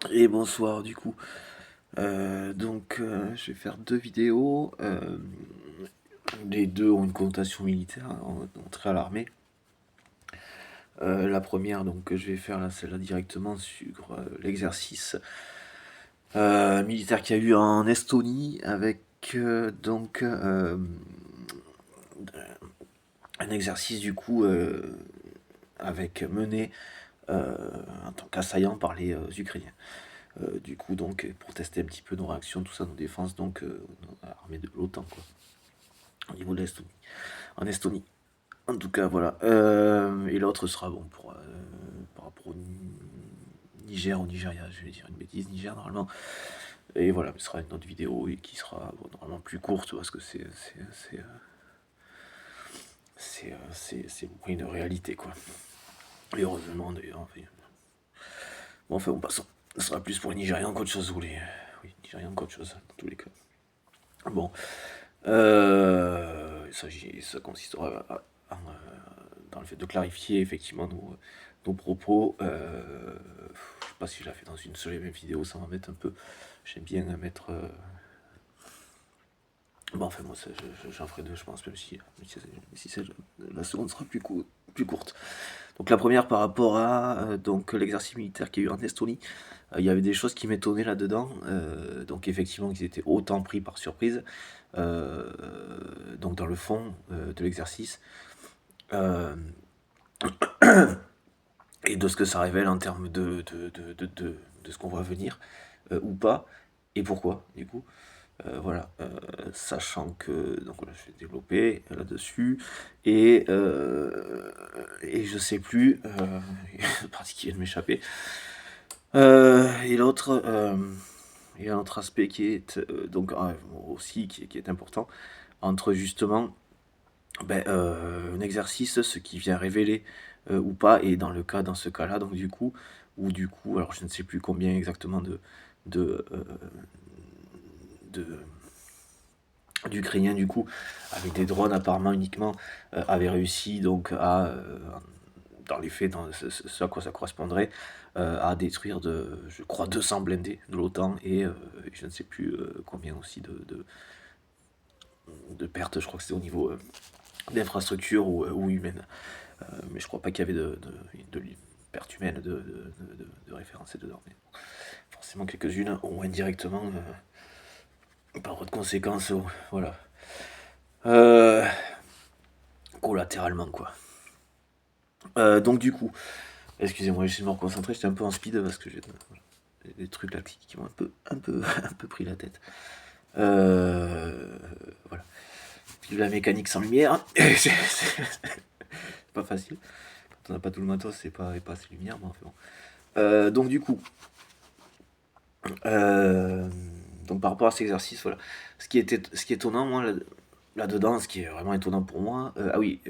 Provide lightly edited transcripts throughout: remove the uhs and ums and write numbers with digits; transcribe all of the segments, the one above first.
Et bonsoir du coup. Je vais faire deux vidéos. Les deux ont une connotation militaire, entrée à l'armée. La première donc que je vais faire là, celle-là directement sur l'exercice militaire qu'il y a eu en Estonie avec un exercice du coup avec mené en tant qu'assaillant par les Ukrainiens. Du coup donc pour tester un petit peu nos réactions, tout ça, nos défenses donc armée de l'OTAN quoi, au niveau de l'Estonie. En Estonie. En tout cas, voilà. Et l'autre sera bon pour par rapport au Niger, au Nigeria, je vais dire une bêtise, Niger normalement. Et voilà, ce sera une autre vidéo et qui sera bon, normalement plus courte parce que c'est beaucoup une réalité quoi. Et heureusement d'ailleurs. Bon, bon passons. Ce sera plus pour les Nigérians qu'autre chose, ou les. Oui, Nigérians qu'autre chose, dans tous les cas. Bon. Ça consistera dans le fait de clarifier effectivement nos propos. Je sais pas si je la fais dans une seule et même vidéo, ça m'embête un peu. J'aime bien mettre. Bon, enfin, moi, j'en ferai deux, je pense, même si la seconde sera plus courte. Donc, la première par rapport à donc l'exercice militaire qu'il y a eu en Estonie, il y avait des choses qui m'étonnaient là-dedans. Donc, effectivement, qu'ils étaient autant pris par surprise. Euh, donc, dans le fond de l'exercice. Euh, et de ce que ça révèle en termes de ce qu'on voit venir ou pas, et pourquoi, du coup. Voilà, sachant que donc voilà, je vais développer là-dessus et je sais plus, une partie qui vient de m'échapper. Et l'autre, il y a un autre aspect qui est aussi qui est important entre justement un exercice, ce qui vient révéler ou pas, et dans ce cas-là, donc du coup, alors je ne sais plus combien exactement de, euh, de d'Ukrainiens du coup, avec des drones apparemment uniquement, avaient réussi donc dans les faits, dans ce à quoi ça correspondrait, à détruire je crois, 200 blindés de l'OTAN et je ne sais plus combien aussi de pertes, je crois que c'était au niveau d'infrastructures ou humaines. Mais je crois pas qu'il y avait de pertes humaines de référencées dedans. Mais forcément, quelques-unes ont indirectement, par de conséquences, voilà. Euh, Collatéralement, quoi. Donc, du coup, excusez-moi, j'essaie de me reconcentrer, j'étais un peu en speed parce que j'ai des trucs là qui m'ont un peu pris la tête. Voilà. Puis la mécanique sans lumière, c'est pas facile. Quand on n'a pas tout le matos, c'est pas assez lumière, mais enfin bon. Donc du coup, euh, donc par rapport à cet exercice, voilà. Ce qui est étonnant, moi, là-dedans, ce qui est vraiment étonnant pour moi, ah oui,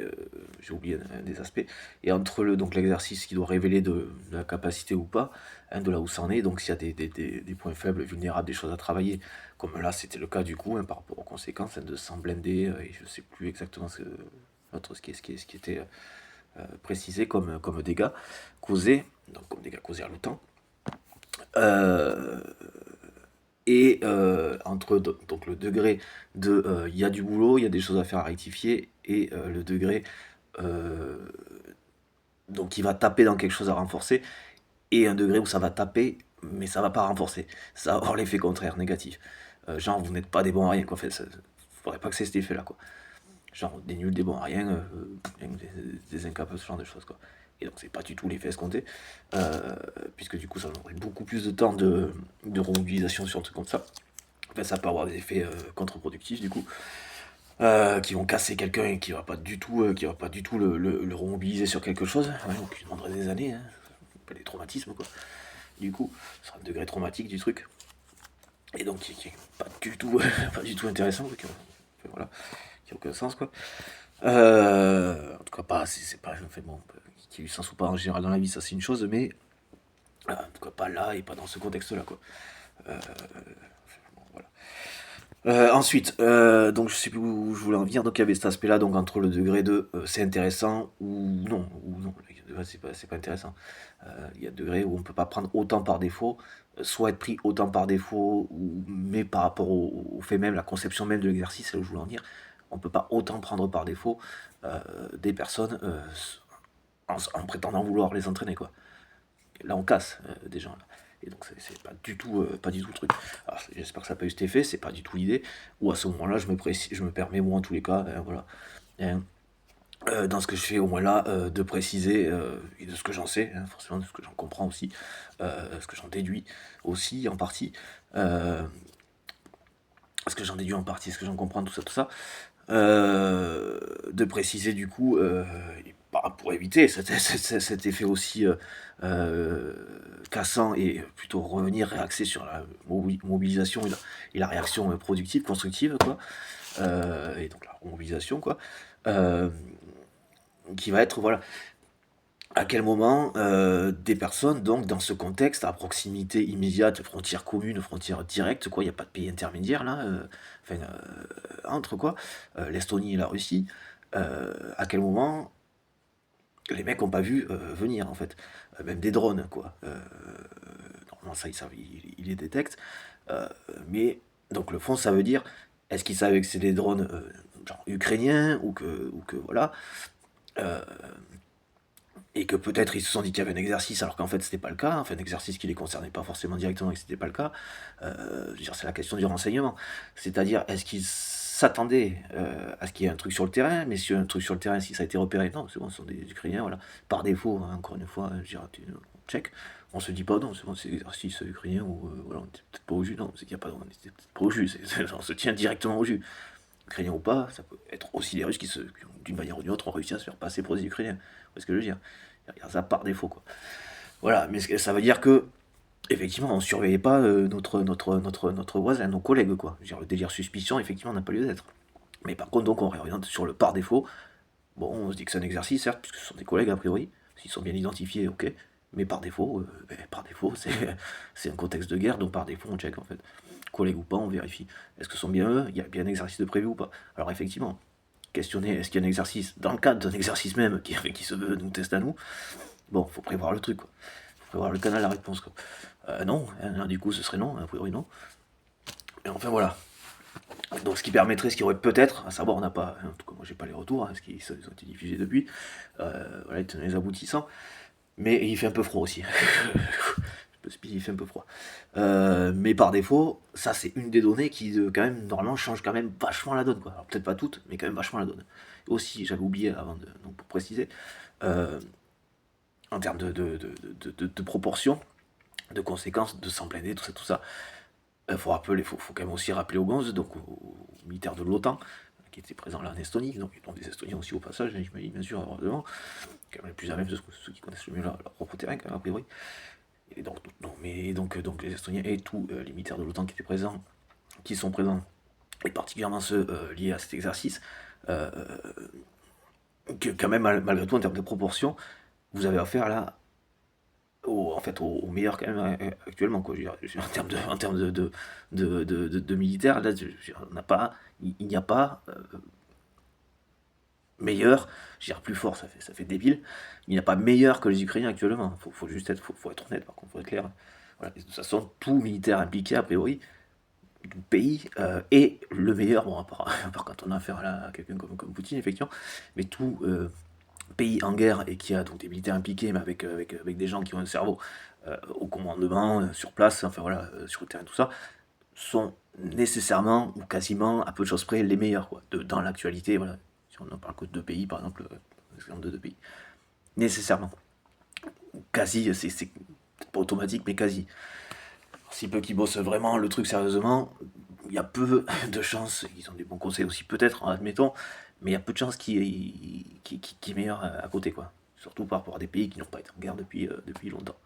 j'ai oublié des aspects, et entre donc l'exercice qui doit révéler de la capacité ou pas, hein, de là où ça en est, donc s'il y a des points faibles, vulnérables, des choses à travailler, comme là c'était le cas du coup, hein, par rapport aux conséquences, hein, de 100 blindés, et je sais plus exactement ce qui était précisé comme dégâts causés, donc comme dégâts causés à l'OTAN. Euh, Entre donc le degré de il y a du boulot, il y a des choses à faire à rectifier, et le degré euh, donc qui va taper dans quelque chose à renforcer, et un degré où ça va taper, mais ça va pas renforcer. Ça va avoir l'effet contraire, négatif. Genre, vous n'êtes pas des bons à rien, quoi. Fait, faudrait pas que c'est cet effet-là, quoi. Genre, des nuls, des bons à rien, des incapables, ce genre de choses, quoi. Et donc, c'est pas du tout l'effet escompté, puisque du coup, ça aurait beaucoup plus de temps de remobilisation sur un truc comme ça. Enfin, ça peut avoir des effets contre-productifs, du coup, qui vont casser quelqu'un et qui va pas du tout le remobiliser sur quelque chose. Ouais, donc, il demanderait des années, hein. Pas des traumatismes, quoi. Du coup, ce sera le degré traumatique du truc. Et donc, qui est pas du tout, pas du tout intéressant, voilà, qui a aucun sens, quoi. En tout cas, pas, c'est pas, enfin bon, qui a eu sens ou pas en général dans la vie, ça c'est une chose, mais en tout cas pas là et pas dans ce contexte-là, quoi. Bon, voilà. Ensuite, donc je sais plus où je voulais en venir. Donc il y avait cet aspect-là, donc entre le degré de c'est intéressant ou non. C'est pas intéressant. Il y a des degrés où on peut pas prendre autant par défaut, soit être pris autant par défaut, mais par rapport au fait même, la conception même de l'exercice, c'est là où je voulais en venir. On peut pas autant prendre par défaut des personnes en prétendant vouloir les entraîner, quoi. Là, on casse des gens. Là. Et donc, c'est pas du tout le truc. Alors, j'espère que ça n'a pas eu cet effet, c'est pas du tout l'idée. Ou à ce moment-là, je me permets, moi, en tous les cas, voilà, hein, dans ce que je fais, au moins là, de préciser, et de ce que j'en sais, hein, forcément, de ce que j'en comprends aussi, ce que j'en déduis aussi, en partie, euh, ce que j'en déduis en partie, ce que j'en comprends, tout ça, de préciser du coup, bah, pour éviter cet effet aussi euh, cassant et plutôt revenir réaxer sur la mobilisation et la réaction productive, constructive, quoi, et donc la mobilisation, quoi, euh, qui va être, voilà, à quel moment des personnes, donc dans ce contexte, à proximité immédiate, frontière commune, frontière directe, quoi, il n'y a pas de pays intermédiaire là, enfin, entre quoi, l'Estonie et la Russie, à quel moment les mecs n'ont pas vu venir en fait, même des drones quoi. Normalement ça ils les détectent, euh, mais donc le fond ça veut dire est-ce qu'ils savaient que c'est des drones genre ukrainiens ou que voilà, euh, et que peut-être ils se sont dit qu'il y avait un exercice alors qu'en fait c'était pas le cas, enfin un exercice qui les concernait pas forcément directement et que c'était pas le cas. Je veux dire, c'est la question du renseignement, c'est-à-dire est-ce qu'ils s'attendaient à ce qu'il y ait un truc sur le terrain, mais si un truc sur le terrain, si ça a été repéré, non, c'est bon, ce sont des Ukrainiens, voilà, par défaut, hein, encore une fois, je dirais, on check, on se dit pas non, c'est bon, c'est l'exercice ukrainien ou voilà, on était peut-être pas au jus, non, c'est qu'il y a pas, on était peut-être pas au jus, on se tient directement au jus. Ukrainiens ou pas, ça peut être aussi des Russes qui d'une manière ou d'une autre, ont réussi à se faire passer pour des Ukrainiens. Vous voyez ce que je veux dire? Il y a ça par défaut, quoi. Voilà, mais ça veut dire que, effectivement, on surveillait pas notre voisin, nos collègues, quoi. Je veux dire, le délire suspicion, effectivement, n'a pas lieu d'être. Mais par contre, donc, on réoriente sur le par défaut. Bon, on se dit que c'est un exercice, certes, puisque ce sont des collègues, a priori. S'ils sont bien identifiés, ok. Mais par défaut, c'est un contexte de guerre, donc par défaut, on check, en fait. Collègues ou pas, on vérifie. Est-ce que ce sont bien eux? Il y a bien un exercice de prévu ou pas? Alors, effectivement, questionner est-ce qu'il y a un exercice, dans le cadre d'un exercice même qui se veut nous tester à nous, bon, faut prévoir le truc, quoi. Faut prévoir le canal de la réponse, quoi. Non, hein, du coup, ce serait non, a priori non. Et enfin, voilà. Donc, ce qui permettrait, ce qui aurait peut-être, à savoir, on n'a pas, en tout cas, moi, j'ai pas les retours, hein, ce qui ils ont été diffusés depuis, voilà, les aboutissants, mais il fait un peu froid aussi. Il fait un peu froid. Mais par défaut, ça c'est une des données qui quand même normalement change quand même vachement la donne, quoi. Alors peut-être pas toutes, mais quand même vachement la donne. Aussi, j'avais oublié avant donc pour préciser, euh, en termes de proportion, de conséquences, de sang blindé, tout ça. Faut quand même aussi rappeler aux gonzes, donc aux militaires de l'OTAN, qui étaient présents là en Estonie, donc des Estoniens aussi au passage, j'imagine, bien sûr, heureusement, quand même les plus à même de ceux qui connaissent le mieux leur propre terrain, quand même, a priori. Et donc, non, mais donc les Estoniens et tous les militaires de l'OTAN qui étaient présents, qui sont présents, et particulièrement ceux liés à cet exercice, euh, que quand même, malgré tout, en termes de proportion, vous avez affaire là en fait, au meilleur quand même actuellement, quoi. En termes de militaires, là, on n'a pas, il n'y a pas meilleur, je veux dire plus fort, ça fait débile, il n'y a pas meilleur que les Ukrainiens actuellement. Faut juste être, faut être honnête, par contre, faut être clair. Voilà. Et de toute façon, tout militaire impliqué, a priori, du pays est le meilleur, bon, à part quand on a affaire à quelqu'un comme Poutine, effectivement, mais tout pays en guerre et qui a donc des militaires impliqués, mais avec des gens qui ont un cerveau au commandement, sur place, enfin voilà, sur le terrain, tout ça, sont nécessairement ou quasiment, à peu de choses près, les meilleurs, quoi, dans l'actualité, voilà. Si on en parle que de deux pays, par exemple, exemple de deux pays. Nécessairement. Quasi, c'est pas automatique, mais quasi. Si peu qui bossent vraiment le truc sérieusement, il y a peu de chances, ils ont des bons conseils aussi peut-être, admettons, mais il y a peu de chances qu'il est meilleur à côté, quoi. Surtout par rapport à des pays qui n'ont pas été en guerre depuis longtemps.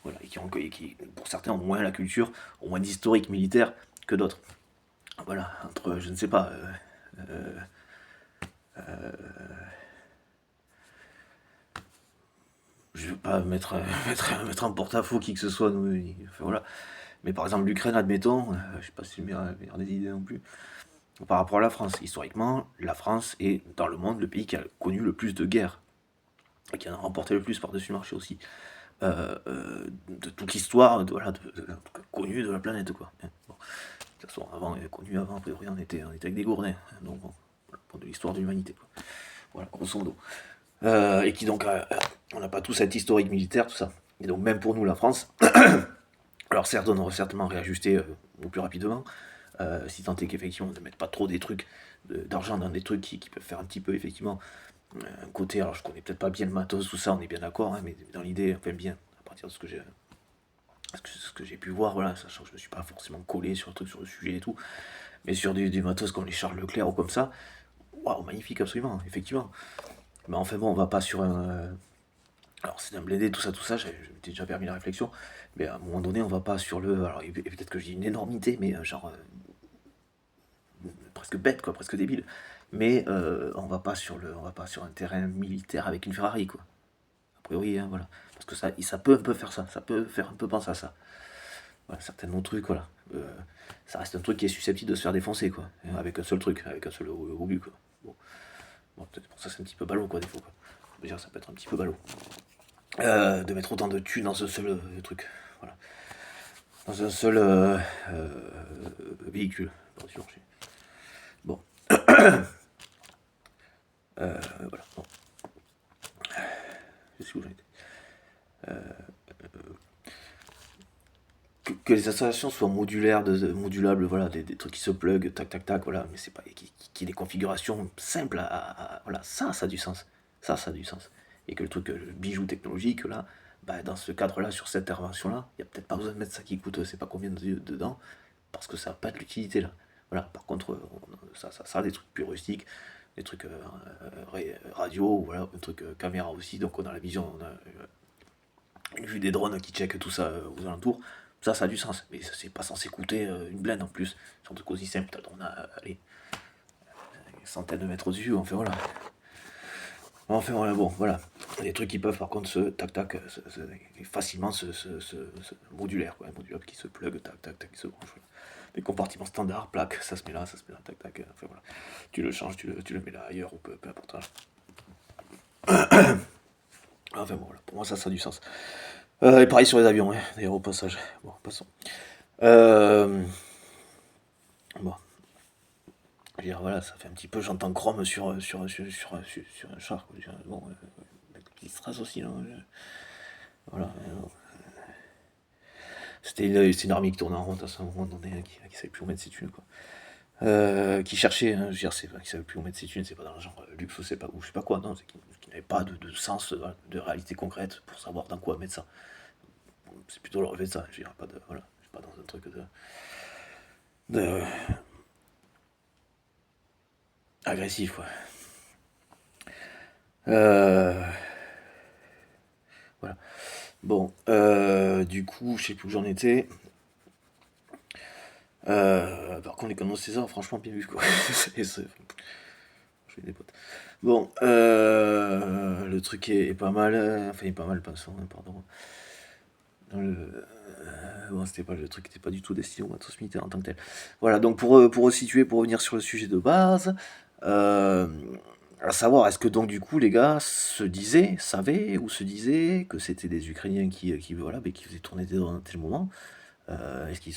Voilà, et qui, pour certains, ont moins la culture, ont moins d'historique militaire que d'autres. Voilà, entre, je ne sais pas, euh, je ne veux pas mettre en porte-à-faux qui que ce soit, enfin, voilà. Mais par exemple, l'Ukraine, admettons, je sais pas si c'est le meilleur des idées non plus, par rapport à la France. Historiquement, la France est, dans le monde, le pays qui a connu le plus de guerres, et qui en a remporté le plus par-dessus le marché aussi. De toute l'histoire voilà, connue de la planète, quoi. Bon. De toute façon, avant, connu avant, a priori, on était avec des gourdins. Donc, bon, voilà, pour de l'histoire de l'humanité, quoi. Voilà, grosso modo. Et qui donc, on n'a pas tout cet historique militaire, tout ça. Et donc, même pour nous, la France, alors certes, on aurait certainement réajusté au plus rapidement, si tant est qu'effectivement, on ne mette pas trop des trucs, d'argent dans des trucs qui peuvent faire un petit peu, effectivement, un côté, alors je connais peut-être pas bien le matos, tout ça, on est bien d'accord, hein, mais dans l'idée, enfin bien, à partir de ce que j'ai pu voir, voilà, sachant que je me suis pas forcément collé sur le truc, sur le sujet et tout, mais sur du matos comme les Charles Leclerc ou comme ça, waouh, magnifique, absolument, effectivement. Mais enfin bon, on va pas sur un. Alors c'est un blindé, tout ça, je m'étais déjà permis la réflexion, mais à un moment donné, on va pas sur le. Alors et peut-être que je dis une énormité, mais genre presque bête, quoi, presque débile. Mais on va pas sur un terrain militaire avec une Ferrari, quoi. A priori, hein, voilà. Parce que ça peut un peu faire ça, ça peut faire un peu penser à ça. Voilà, certains autres trucs, voilà. Euh, Ça reste un truc qui est susceptible de se faire défoncer, quoi. Avec un seul truc, avec un seul obus, quoi. Bon, bon peut-être pour ça c'est un petit peu ballot, quoi, des fois, quoi. On peut dire ça peut être un petit peu ballot. De mettre autant de thunes dans un seul truc. Voilà. Dans un seul véhicule. Bon, voilà. Bon. Je sais où j'en étais. Que les installations soient modulaires, modulables, voilà, des trucs qui se plug, tac tac tac, voilà, mais c'est pas qui des configurations simples voilà, ça a du sens, ça a du sens, et que le truc le bijou technologique là, bah, dans ce cadre-là, sur cette intervention là, il y a peut-être pas besoin de mettre ça qui coûte, c'est pas combien dedans, parce que ça n'a pas de l'utilité là. Voilà, par contre, ça a des trucs plus rustiques, des trucs radio, voilà, un truc caméra aussi, donc on a la vision, on a une vue des drones qui check tout ça aux alentours, ça a du sens. Mais c'est pas censé coûter une blinde en plus. C'est un truc aussi simple, t'as le drone à aller une centaine de mètres au-dessus, enfin voilà. Enfin voilà, bon, voilà. Il y a des trucs qui peuvent par contre se tac tac, facilement se modulaire, quoi. Modulable qui se plug, tac tac tac, qui se branche. Voilà. Des compartiments standards, plaque, ça se met là, tac tac, enfin voilà. Tu le changes, tu le mets là ailleurs ou peu importe. Enfin bon, voilà, pour moi ça a du sens. Et pareil sur les avions, hein, d'ailleurs au passage. Bon, passons. Euh, bon, je veux dire, voilà, ça fait un petit peu, j'entends Chrome sur un char. Quoi. Bon, petit strass aussi, là. Voilà. C'était une armée qui tournait en rond à un moment donné, hein, qui savait plus où mettre ses thunes, quoi. Qui cherchait, hein, je veux dire, qui savait plus où mettre ses thunes, c'est pas dans le genre luxe ou je sais pas quoi, non, c'est qui n'avait pas de sens, de réalité concrète pour savoir dans quoi mettre ça. C'est plutôt le relevé de ça, je veux dire, pas de, voilà, je suis pas dans un truc de agressif, quoi. Euh, voilà. Bon, du coup, je sais plus où j'en étais. Par contre, les canons César, franchement, bien vu, quoi. Je fais des potes. Bon, le truc est pas mal. Enfin, il est pas mal, passons, hein, pardon. Bon, c'était pas le truc, n'était pas du tout destiné au matos militaire en tant que tel. Voilà, donc pour resituer, pour revenir sur le sujet de base, euh, à savoir, est-ce que donc du coup les gars savaient ou se disaient que c'était des Ukrainiens qui voilà, mais qui faisaient tourner des drones à un tel moment. Est-ce qu'ils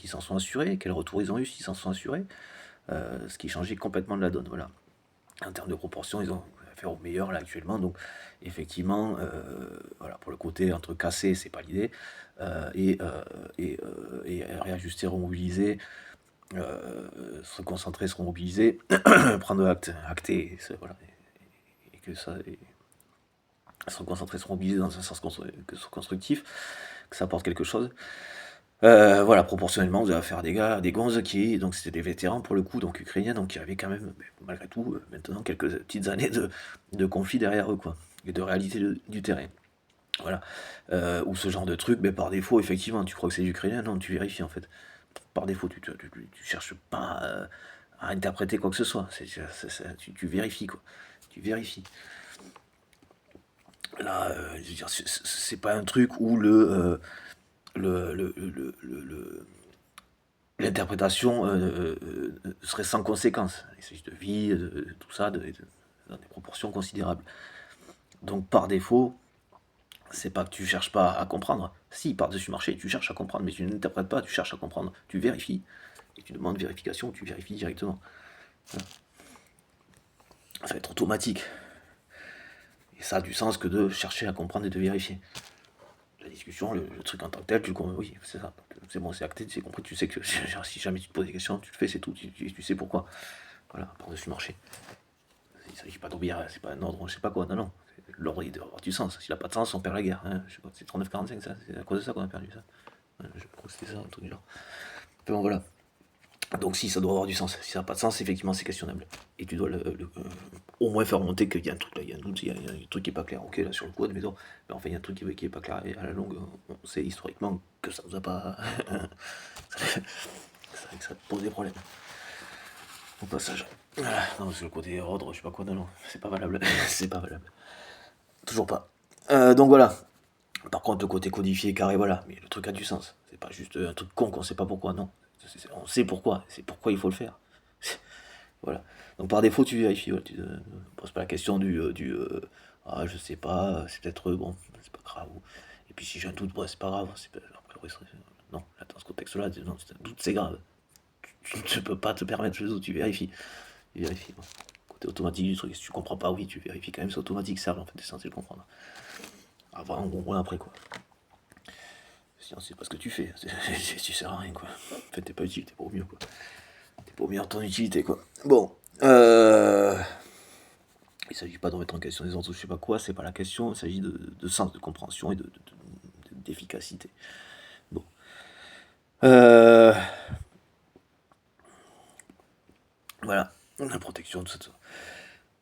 s'en sont assurés? Quel retour ils ont eu s'ils s'en sont assurés? Ce qui changeait complètement de la donne, voilà. En termes de proportion, ils ont affaire au meilleur là actuellement, donc effectivement, voilà, pour le côté entre casser, c'est pas l'idée, et réajuster, remobiliser, se concentrer, se remobiliser, prendre acter, voilà, et que ça, et se concentrer, se remobiliser dans un sens constructif, que ça apporte quelque chose. Voilà, proportionnellement, vous allez faire des gonzes donc c'était des vétérans pour le coup, donc ukrainiens, donc qui avaient quand même, malgré tout, maintenant quelques petites années de conflit derrière eux, quoi, et de réalité du terrain. Voilà. Ou ce genre de truc, par défaut, effectivement, tu crois que c'est ukrainien, non, tu vérifies en fait. Par défaut, tu cherches pas à interpréter quoi que ce soit, tu vérifies, quoi. Tu vérifies. Là, je veux dire, c'est pas un truc où l'interprétation serait sans conséquence. Il s'agit de vie, de tout ça, dans des proportions considérables. Donc par défaut, c'est pas que tu cherches pas à comprendre. Si, par-dessus marché, tu cherches à comprendre, mais tu n'interprètes pas, tu cherches à comprendre. Tu vérifies. Et tu demandes vérification, tu vérifies directement. Voilà. Ça va être automatique. Et ça a du sens que de chercher à comprendre et de vérifier. La discussion, le truc en tant que tel, oui, c'est ça. C'est bon, c'est acté, c'est compris, tu sais que si jamais tu te poses des questions, tu le fais, c'est tout, tu sais pourquoi. Voilà, par-dessus marché. Il ne s'agit pas d'obéir, c'est pas un ordre, je sais pas quoi, non, non. L'ordre, il doit avoir du sens. S'il n'a pas de sens, on perd la guerre. Hein. Je sais pas, c'est 39-45, ça, c'est à cause de ça qu'on a perdu ça. Je crois que c'était ça, un truc du genre. Enfin, voilà. Donc si ça doit avoir du sens, si ça n'a pas de sens, effectivement c'est questionnable. Et tu dois au moins faire remonter qu'il y a un truc là, il y a un doute, il y a un truc qui n'est pas clair. Ok, là sur le coup, admettons, mais enfin il y a un truc qui est pas clair, et à la longue, on sait historiquement que ça nous a pas... ça pose des problèmes. Au passage. Voilà. Non, c'est le côté ordre, je sais pas quoi, non, non, c'est pas valable. C'est pas valable. Toujours pas. Donc voilà. Par contre, le côté codifié, carré, voilà. Mais le truc a du sens. C'est pas juste un truc con qu'on sait pas pourquoi, non. On sait pourquoi. C'est pourquoi il faut le faire. Voilà. Donc par défaut, tu vérifies. Ouais, tu ne poses pas la question ah, je sais pas, c'est peut-être bon, c'est pas grave. Et puis si j'ai un doute, bon, c'est pas grave. Non, là, dans ce contexte-là, non, si t'as un doute, c'est grave. Tu peux pas te permettre le doute, tu vérifies. Tu vérifies. Bon. Côté automatique du truc, si tu comprends pas, oui, tu vérifies quand même, c'est automatique, ça, en fait, t'es censé le comprendre. Avant, on comprend après, quoi. Sinon, c'est pas ce que tu fais. Tu sers à rien, quoi. En fait, t'es pas utile, t'es pas au mieux, quoi. T'es pas au mieux en ton utilité, quoi. Bon. Il s'agit pas de remettre en question les autres ou je sais pas quoi, c'est pas la question, il s'agit de sens, de compréhension et d'efficacité. Bon. Voilà. La protection, tout ça.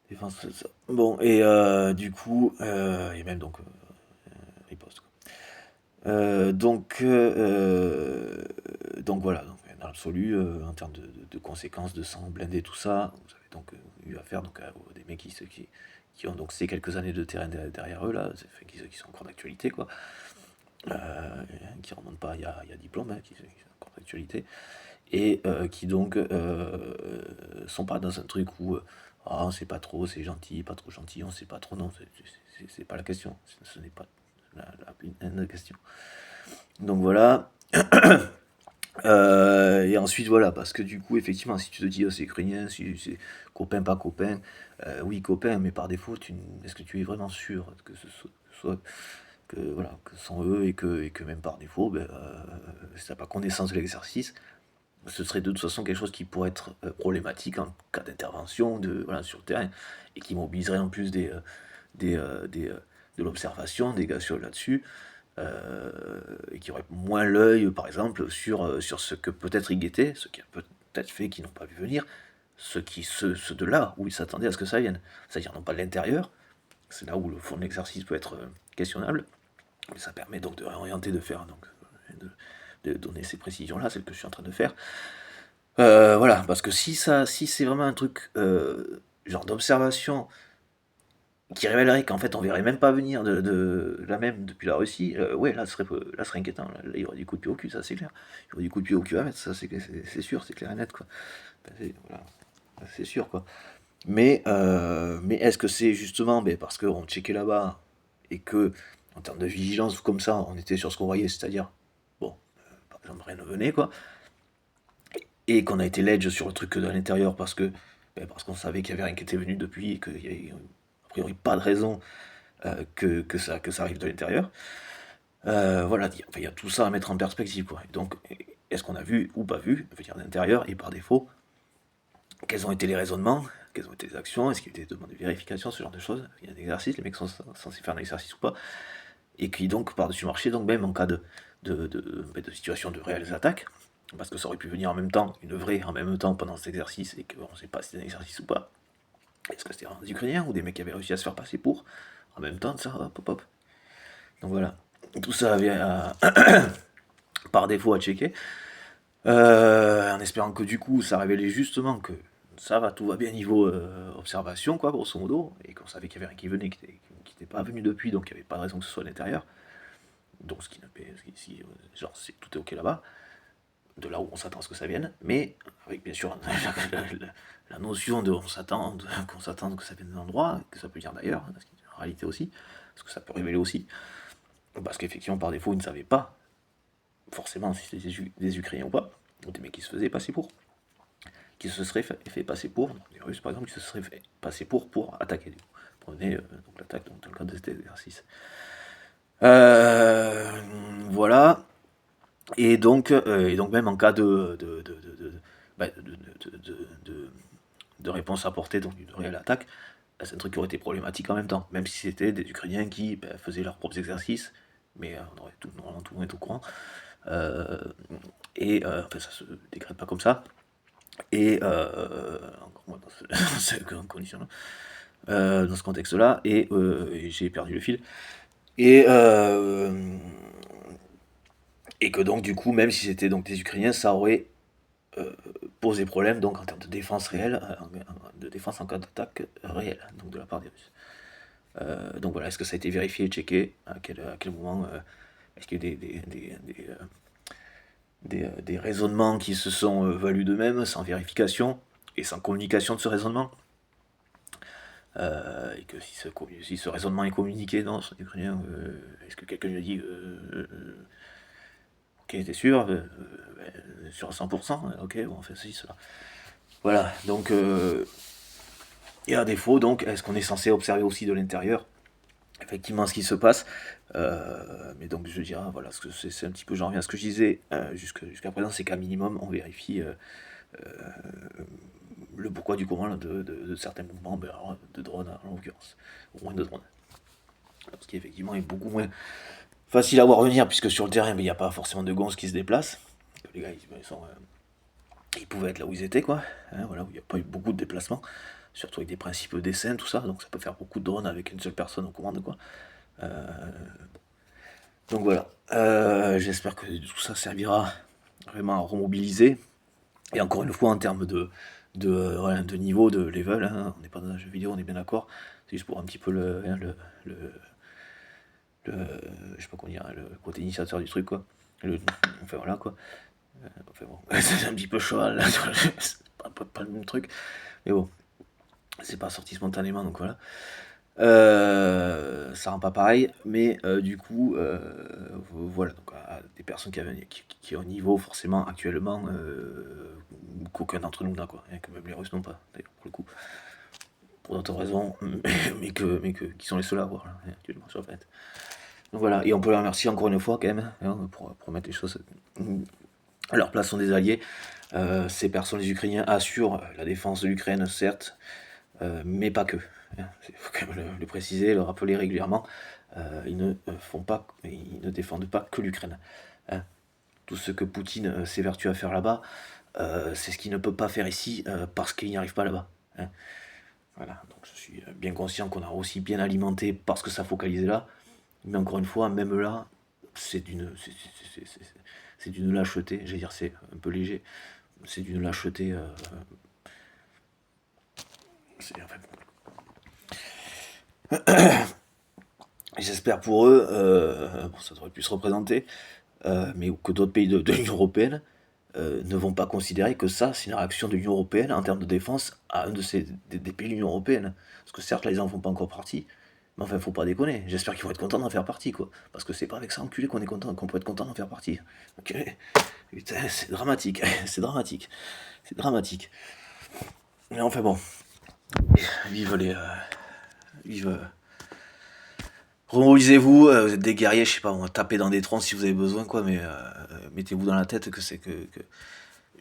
Défense, tout ça. Bon, et du coup, et même donc, riposte, quoi. Donc voilà, donc, dans l'absolu, en termes de conséquences, de sang blindé, tout ça, vous avez donc eu affaire donc, à des mecs qui ont donc ces quelques années de terrain derrière eux, là, qui sont encore d'actualité, quoi, qui remontent pas il y a diplôme, hein, qui sont encore d'actualité, et qui donc sont pas dans un truc où ah, on sait pas trop, c'est gentil, pas trop gentil, on sait pas trop, non, c'est pas la question, ce n'est pas la question. Donc voilà. Et ensuite, voilà, parce que du coup, effectivement, si tu te dis, oh, c'est ukrainien, si c'est copain, pas copain, oui, copain, mais par défaut, est-ce que tu es vraiment sûr que ce soit que, voilà, que ce sont eux et que même par défaut, ben, si tu n'as pas connaissance de l'exercice, ce serait de toute façon quelque chose qui pourrait être problématique en cas d'intervention voilà, sur le terrain et qui mobiliserait en plus de l'observation, des gars là-dessus. Et qui aurait moins l'œil, par exemple, sur ce que peut-être ils guettaient, ce qui a peut-être fait qu'ils n'ont pas vu venir, ceux de là où ils s'attendaient à ce que ça vienne. C'est-à-dire non pas de l'intérieur, c'est là où le fond de l'exercice peut être questionnable, mais ça permet donc de réorienter, de faire, donc, de donner ces précisions-là, celles que je suis en train de faire. Voilà, parce que si c'est vraiment un truc genre d'observation qui révélerait qu'en fait on verrait même pas venir de la même depuis la Russie, ouais, là, ce serait inquiétant. Là, il y aurait du coup de pied au cul, ça c'est clair. Il y aurait du coup de pied au cul à mettre, ça c'est sûr, c'est clair et net, quoi. Voilà, c'est sûr, quoi. Mais est-ce que c'est justement parce qu'on checkait là-bas et que, en termes de vigilance ou comme ça, on était sur ce qu'on voyait, c'est-à-dire, bon, par exemple, rien ne venait, quoi, et qu'on a été ledge sur le truc de l'intérieur parce qu'on savait qu'il y avait rien qui était venu depuis et qu'il y avait a priori pas de raison que ça arrive de l'intérieur. Voilà, il y a tout ça à mettre en perspective, quoi. Et donc, est-ce qu'on a vu ou pas vu, je veux dire d'intérieur, et par défaut, quels ont été les raisonnements, quelles ont été les actions, est-ce qu'il y a eu des demandes de vérification, ce genre de choses. Il y a un exercice, les mecs sont censés faire un exercice ou pas, et qui donc, par-dessus marché, donc même en cas de situation de réelles attaques, parce que ça aurait pu venir en même temps, une vraie en même temps pendant cet exercice, et qu'on ne sait pas si c'est un exercice ou pas. Est-ce que c'était des Ukrainiens ou des mecs qui avaient réussi à se faire passer pour, en même temps, ça, hop, hop, hop. Donc voilà. Tout ça vient par défaut à checker. En espérant que du coup ça révélait justement que ça va, tout va bien niveau observation, quoi, grosso modo, et qu'on savait qu'il y avait rien qui venait, qui n'était pas venu depuis, donc il n'y avait pas de raison que ce soit à l'intérieur. donc genre tout est ok là-bas, de là où on s'attend à ce que ça vienne, mais avec bien sûr la notion de qu'on s'attend que ça vienne d'un endroit, que ça peut venir d'ailleurs, en réalité aussi, parce que ça peut révéler aussi, parce qu'effectivement par défaut ils ne savaient pas forcément si c'était des Ukrainiens ou pas, ou des mecs qui se faisaient passer pour, qui se seraient fait passer pour, des Russes par exemple, qui se seraient fait passer pour attaquer. Prenez donc l'attaque dans le cadre de cet exercice. Voilà. Et donc même en cas bah, de réponse apportée, donc d'une réelle attaque, bah, c'est un truc qui aurait été problématique en même temps, même si c'était des Ukrainiens qui faisaient leurs propres exercices, mais on aurait normalement tout le monde est au courant. Enfin, ça se décrète pas comme ça. Et encore moins dans ces conditions-là, dans ce contexte-là, et j'ai perdu le fil. Et que donc du coup, même si c'était donc des Ukrainiens, ça aurait posé problème donc en termes de défense réelle, de défense en cas d'attaque réelle, donc de la part des Russes. Donc voilà, est-ce que ça a été vérifié et checké à quel moment est-ce qu'il y a des raisonnements qui se sont valus d'eux-mêmes sans vérification et sans communication de ce raisonnement, et que si ce raisonnement est communiqué dans son Ukrainien, est-ce que quelqu'un lui a dit ok, t'es sûr sur à 100%, ok, bon, on fait ceci, cela. Voilà, donc, et à défaut, donc, est-ce qu'on est censé observer aussi de l'intérieur, effectivement, ce qui se passe, mais donc, je dirais, voilà, c'est un petit peu, j'en reviens à ce que je disais jusqu'à présent, c'est qu'à minimum, on vérifie le pourquoi du comment de certains mouvements, alors, de drones en l'occurrence, au moins de drones. Ce qui, effectivement, est beaucoup moins facile à voir venir, puisque sur le terrain, il n'y a pas forcément de gonzes qui se déplacent. Les gars, ils pouvaient être là où ils étaient, quoi. Hein, voilà, où il n'y a pas eu beaucoup de déplacements, surtout avec des principes d'essai, tout ça, donc ça peut faire beaucoup de drones avec une seule personne aux commandes, quoi. Donc voilà, j'espère que tout ça servira vraiment à remobiliser. Et encore une fois, en termes de niveau, de level, hein, on n'est pas dans un jeu vidéo, on est bien d'accord. C'est juste pour un petit peu je sais pas comment dire, le côté initiateur du truc, quoi. Enfin voilà, quoi. Enfin bon, c'est un petit peu cheval, là, c'est pas le même truc. Mais bon, c'est pas sorti spontanément, donc voilà. Ça rend pas pareil, mais du coup, voilà, donc des personnes qui ont un niveau forcément actuellement qu'aucun d'entre nous n'a, quoi, et que même les Russes n'ont pas, d'ailleurs, pour le coup, pour d'autres raisons, qui sont les seuls à avoir, là, actuellement sur la planète. Donc voilà, et on peut les remercier encore une fois quand même, hein, pour mettre les choses à leur place, sont des alliés. Ces personnes, les Ukrainiens, assurent la défense de l'Ukraine, certes, mais pas que. Il faut quand même le préciser, le rappeler régulièrement. Ils ne défendent pas que l'Ukraine. Hein. Tout ce que Poutine s'évertue à faire là-bas, c'est ce qu'il ne peut pas faire ici parce qu'il n'y arrive pas là-bas. Hein. Voilà, donc je suis bien conscient qu'on a aussi bien alimenté parce que ça focalisait là, mais encore une fois, même là, c'est d'une lâcheté, je vais dire c'est un peu léger, c'est d'une lâcheté. Enfin, j'espère pour eux, bon, ça devrait plus se représenter, mais que d'autres pays de l'Union Européenne ne vont pas considérer que ça, c'est une réaction de l'Union Européenne en termes de défense à un des pays de l'Union Européenne. Parce que certes, là, ils n'en font pas encore partie, mais enfin, faut pas déconner. J'espère qu'ils vont être contents d'en faire partie, quoi. Parce que c'est pas avec ça enculé qu'on peut être content d'en faire partie. Ok. Putain, c'est dramatique, c'est dramatique, c'est dramatique. Mais enfin bon, vive vive. Remobilisez-vous, vous êtes des guerriers, je sais pas, on va taper dans des troncs si vous avez besoin, quoi, mais mettez-vous dans la tête que c'est que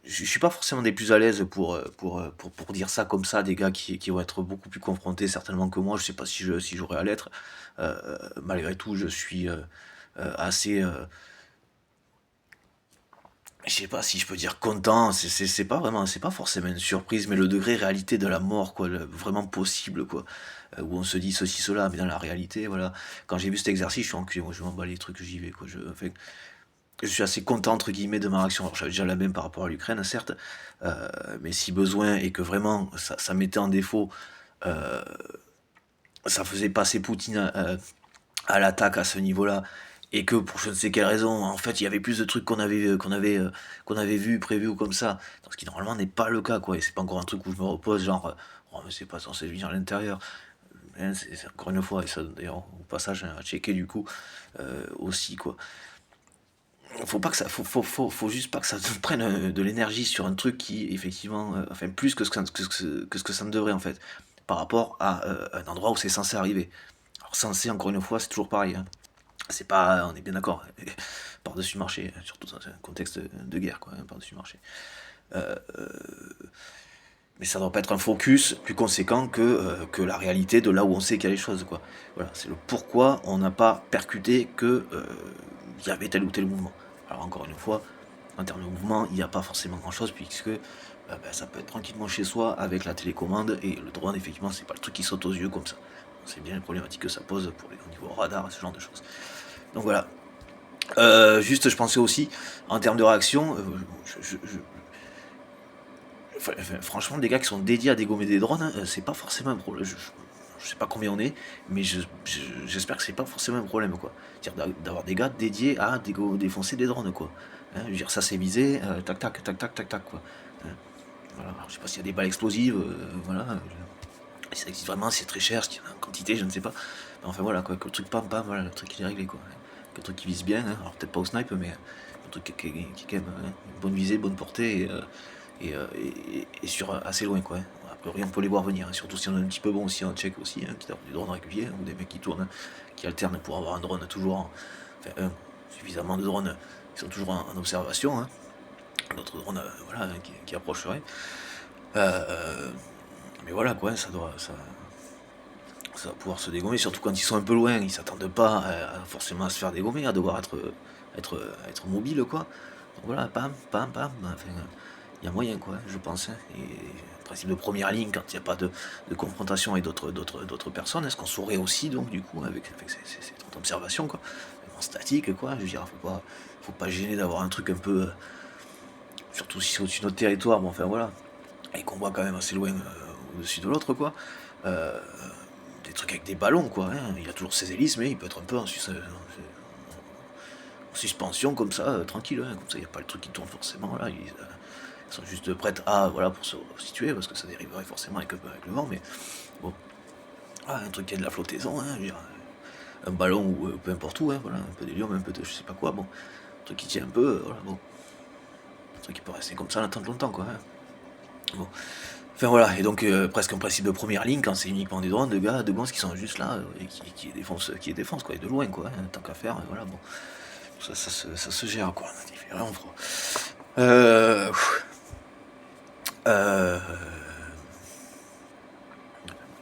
je suis pas forcément des plus à l'aise pour dire ça comme ça, des gars qui vont être beaucoup plus confrontés certainement que moi, je sais pas si j'aurai à l'être. Malgré tout, je suis assez, je sais pas si je peux dire content, c'est pas vraiment, c'est pas forcément une surprise, mais le degré réalité de la mort, quoi, vraiment possible, quoi, où on se dit ceci, cela, mais dans la réalité, voilà, quand j'ai vu cet exercice, je suis enculé, moi je m'en bats les trucs, j'y vais, quoi, enfin, je suis assez content, entre guillemets, de ma réaction. Alors j'avais déjà la même par rapport à l'Ukraine, certes, mais si besoin, et que vraiment ça mettait en défaut, ça faisait passer Poutine à l'attaque à ce niveau-là, et que pour je ne sais quelle raison, en fait, il y avait plus de trucs qu'on avait vu, prévu ou comme ça. Ce qui normalement n'est pas le cas, quoi. Et c'est pas encore un truc où je me repose, genre, oh, mais c'est pas censé venir à l'intérieur. Hein, c'est encore une fois, et ça d'ailleurs au passage à checker du coup aussi, quoi. Faut pas que ça, faut juste pas que ça te prenne de l'énergie sur un truc qui effectivement, enfin plus que ce que ça ne devrait en fait, par rapport à un endroit où c'est censé arriver. Alors censé, encore une fois, c'est toujours pareil, hein. C'est pas, on est bien d'accord, par-dessus marché, surtout dans un contexte de guerre, quoi, hein, par-dessus marché. Euh, mais ça doit pas être un focus plus conséquent que la réalité de là où on sait qu'il y a les choses, quoi. Voilà, c'est le pourquoi on n'a pas percuté que il y avait tel ou tel mouvement. Alors encore une fois, en termes de mouvement, il n'y a pas forcément grand-chose puisque ça peut être tranquillement chez soi avec la télécommande et le drone, effectivement, c'est pas le truc qui saute aux yeux comme ça. C'est bien les problématiques que ça pose pour au niveau radar et ce genre de choses. Donc voilà. Juste, je pensais aussi, en termes de réaction, franchement, des gars qui sont dédiés à dégommer des drones, hein, c'est pas forcément un problème. Je sais pas combien on est, mais j'espère que c'est pas forcément un problème, quoi. C'est-à-dire d'avoir des gars dédiés à défoncer des drones, quoi. Hein, je veux dire, ça c'est visé, tac tac tac tac tac tac, quoi. Hein, voilà. Alors, je sais pas s'il y a des balles explosives, voilà. Si ça existe vraiment, c'est très cher, s'il y en a en quantité, je ne sais pas. Mais enfin voilà, quoi, que le truc pam pam, voilà, le truc il est réglé, quoi. Que le truc qui vise bien, hein. Alors peut-être pas au snipe, mais un truc qui est quand même une bonne visée, bonne portée, et sur assez loin, quoi. A priori, on peut les voir venir, hein. Surtout si on est un petit peu bon aussi en check aussi, hein, qui a des drones réguliers, hein, ou des mecs qui tournent, hein, qui alternent pour avoir un drone toujours, enfin suffisamment de drones qui sont toujours en observation, hein. D'autres drones, voilà, qui approcheraient. Mais voilà, quoi, ça va pouvoir se dégommer, surtout quand ils sont un peu loin, ils s'attendent pas forcément à se faire dégommer, à devoir être mobile, quoi. Donc voilà, pam, pam, pam, enfin, il y a moyen, quoi, je pense, hein. Et principe de première ligne, quand il n'y a pas de confrontation avec d'autres personnes, est-ce qu'on saurait aussi, donc, du coup, avec cette observation, quoi, en statique, quoi, je veux dire, faut pas gêner d'avoir un truc un peu, surtout si c'est au-dessus de notre territoire, bon, enfin, voilà, et qu'on voit quand même assez loin au-dessus de l'autre, quoi. Euh, des trucs avec des ballons, quoi, hein. Il a toujours ses hélices, mais il peut être un peu en suspension, comme ça, tranquille, hein. Comme ça, il n'y a pas le truc qui tourne forcément, là. Ils sont juste prêts voilà, pour se situer, parce que ça dériverait forcément avec le vent, mais bon. Ah, un truc qui a de la flottaison, hein, je veux dire, un ballon ou peu importe où, hein, voilà, un peu d'hélium, un peu de je sais pas quoi, bon. Un truc qui tient un peu, voilà, bon. Un truc qui peut rester comme ça, l'attendre longtemps, quoi, hein. Bon. Enfin voilà, et donc presque un principe de première ligne quand c'est uniquement des drones, de gars, de gonzes qui sont juste là et qui défoncent, quoi, et de loin, quoi, hein, tant qu'à faire, voilà, bon. Ça se gère, quoi. Il fait vraiment froid. Euh,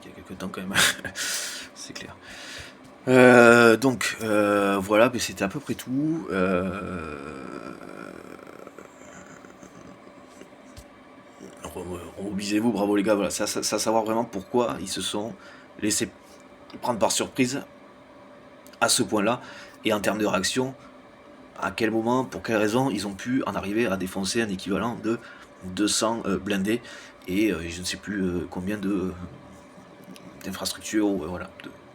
il y a quelques temps quand même, c'est clair. Donc voilà, mais c'était à peu près tout. Remobilisez-vous, bravo les gars, voilà, ça savoir vraiment pourquoi ils se sont laissés prendre par surprise à ce point-là, et en termes de réaction, à quel moment, pour quelles raisons ils ont pu en arriver à défoncer un équivalent de 200 blindés et je ne sais plus combien d'infrastructures voilà,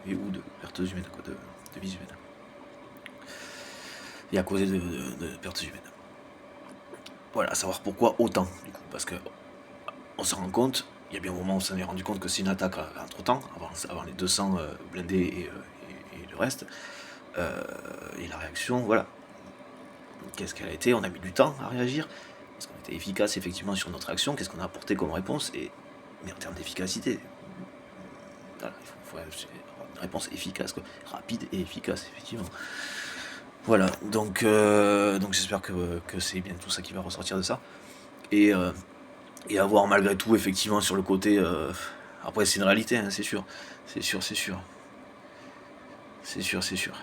ou de pertes humaines, quoi, de vies humaines. Et à cause de pertes humaines. Voilà, à savoir pourquoi autant, du coup, parce que on se rend compte, il y a bien un moment où on s'en est rendu compte que c'est une attaque entre temps, avant les 200 blindés et le reste. Et la réaction, voilà. Qu'est-ce qu'elle a été? On a mis du temps à réagir. Est-ce qu'on était efficace effectivement sur notre action? Qu'est-ce qu'on a apporté comme réponse? Mais en termes d'efficacité, voilà, il faut avoir une réponse efficace, quoi. Rapide et efficace, effectivement. Voilà, donc j'espère que c'est bien tout ça qui va ressortir de ça. Et, euh, et avoir malgré tout, effectivement, sur le côté. Après, c'est une réalité, hein, c'est sûr. C'est sûr, c'est sûr. C'est sûr, c'est sûr.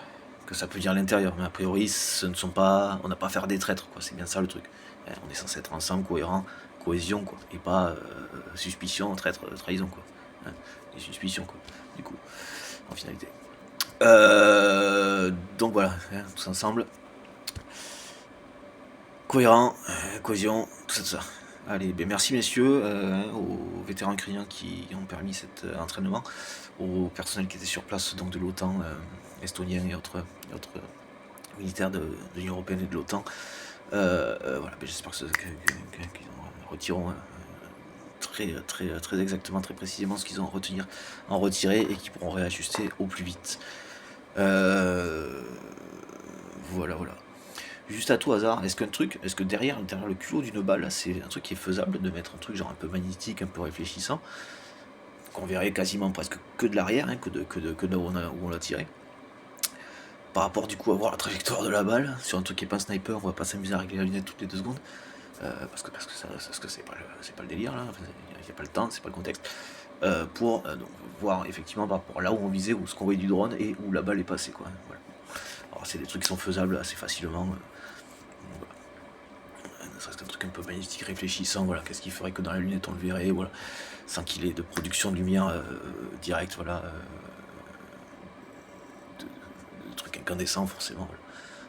Que ça peut dire à l'intérieur, mais a priori, ce ne sont pas. On n'a pas à faire des traîtres, quoi. C'est bien ça le truc. On est censé être ensemble, cohérent, cohésion, quoi. Et pas suspicion, traître, trahison, quoi. Hein, des suspicions, quoi. Du coup, en finalité. Donc voilà, hein, tous ensemble. Cohérent, cohésion, tout ça. Allez, ben merci messieurs, aux vétérans ukrainiens qui ont permis cet entraînement, au personnel qui était sur place, donc de l'OTAN, estonien et autres militaires de l'Union Européenne et de l'OTAN. Voilà, mais j'espère qu'ils retireront très exactement, très précisément ce qu'ils ont en retirer et qu'ils pourront réajuster au plus vite. Voilà. Juste à tout hasard, est-ce que derrière le culot d'une balle, c'est un truc qui est faisable de mettre un truc genre un peu magnétique, un peu réfléchissant, qu'on verrait quasiment presque que de l'arrière, hein, que de là où on l'a tiré. Par rapport du coup à voir la trajectoire de la balle, sur un truc qui est pas un sniper, on va pas s'amuser à régler la lunette toutes les 2 secondes. Parce que c'est pas le délire là, il n'y a pas le temps, c'est pas le contexte. Pour donc, voir effectivement par rapport à là où on visait, où ce qu'on voyait du drone et où la balle est passée, quoi. Voilà. Alors c'est des trucs qui sont faisables assez facilement. Voilà. Ne serait-ce qu'un truc un peu magnétique réfléchissant, voilà, qu'est-ce qui ferait que dans la lunette on le verrait, voilà, sans qu'il ait de production de lumière directe, voilà, de trucs incandescents forcément, voilà.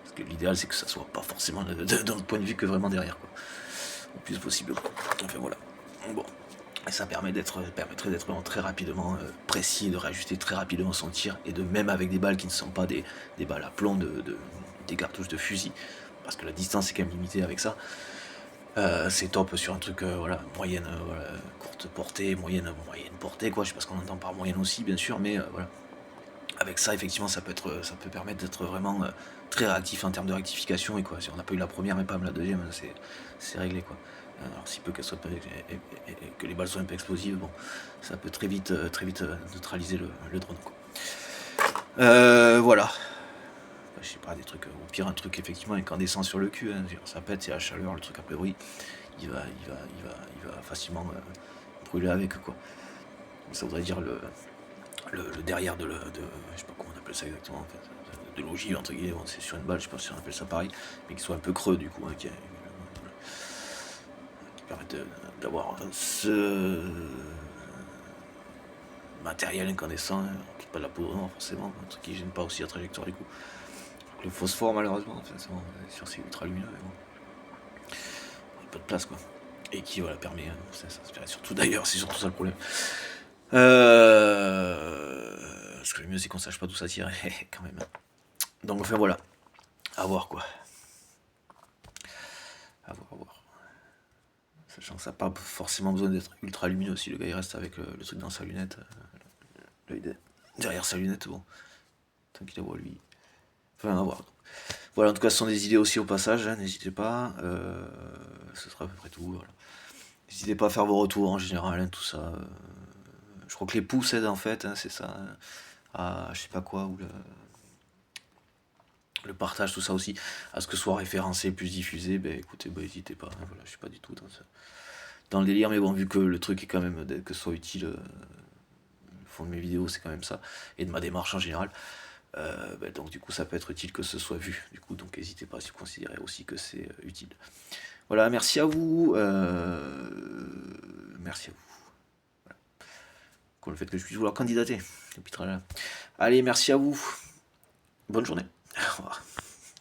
Parce que l'idéal c'est que ça soit pas forcément dans le point de vue que vraiment derrière, quoi. Au plus possible, quoi. Enfin voilà. Bon. Et ça permettrait d'être vraiment très rapidement précis, de réajuster très rapidement son tir, et de même avec des balles qui ne sont pas des balles à plomb, des cartouches de fusil, parce que la distance est quand même limitée avec ça. C'est top sur un truc voilà, moyenne, voilà, courte portée, moyenne portée, quoi. Je sais pas ce qu'on entend par moyenne aussi, bien sûr, mais voilà. Avec ça, effectivement, ça peut permettre d'être vraiment très réactif en termes de rectification, et quoi. Si on n'a pas eu la première, mais pas la deuxième, c'est réglé, quoi. Alors, si peu qu'elle soit et que les balles soient un peu explosives, bon, ça peut très vite neutraliser le drone, quoi. Voilà. Je sais pas, des trucs, au pire, un truc effectivement incandescent sur le cul, hein. Ça pète, c'est la chaleur, le truc a priori, il va facilement brûler avec, quoi. Ça voudrait dire le derrière de je sais pas comment on appelle ça exactement en fait, de l'ogive entre guillemets, bon, c'est sur une balle, je sais pas si on appelle ça pareil, mais qui soit un peu creux du coup, hein, qui permette d'avoir ce matériel incandescent, hein, pas de la poudre noire forcément, un truc qui gêne pas aussi la trajectoire du coup. Le phosphore malheureusement, enfin, c'est bon, sur ces ultra lumineux, mais bon, il y a pas de place, quoi. Et qui voilà permet, ça surtout d'ailleurs, c'est surtout ça le problème. Parce que le mieux c'est qu'on sache pas d'où ça tire quand même. Donc enfin voilà, à voir, quoi. À voir. Sachant que ça n'a pas forcément besoin d'être ultra lumineux si le gars il reste avec le truc dans sa lunette, l'œil derrière sa lunette, bon, tant qu'il la voit lui. Enfin à voir. Voilà, en tout cas ce sont des idées aussi au passage, hein, n'hésitez pas. Ce sera à peu près tout. Voilà. N'hésitez pas à faire vos retours en général, hein, tout ça. Je crois que les pouces aident en fait, hein, c'est ça. À je sais pas quoi, ou le partage, tout ça aussi, à ce que soit référencé, plus diffusé, ben écoutez, ben n'hésitez pas, hein, voilà, je suis pas du tout dans le délire, mais bon, vu que le truc est quand même, que ce soit utile, le fond de mes vidéos, c'est quand même ça, et de ma démarche en général, ben donc du coup, ça peut être utile que ce soit vu, du coup, donc n'hésitez pas si vous considérez aussi que c'est utile. Voilà, merci à vous, merci à vous. Voilà. Pour le fait que je puisse vouloir candidater. Allez, merci à vous. Bonne journée. Au revoir.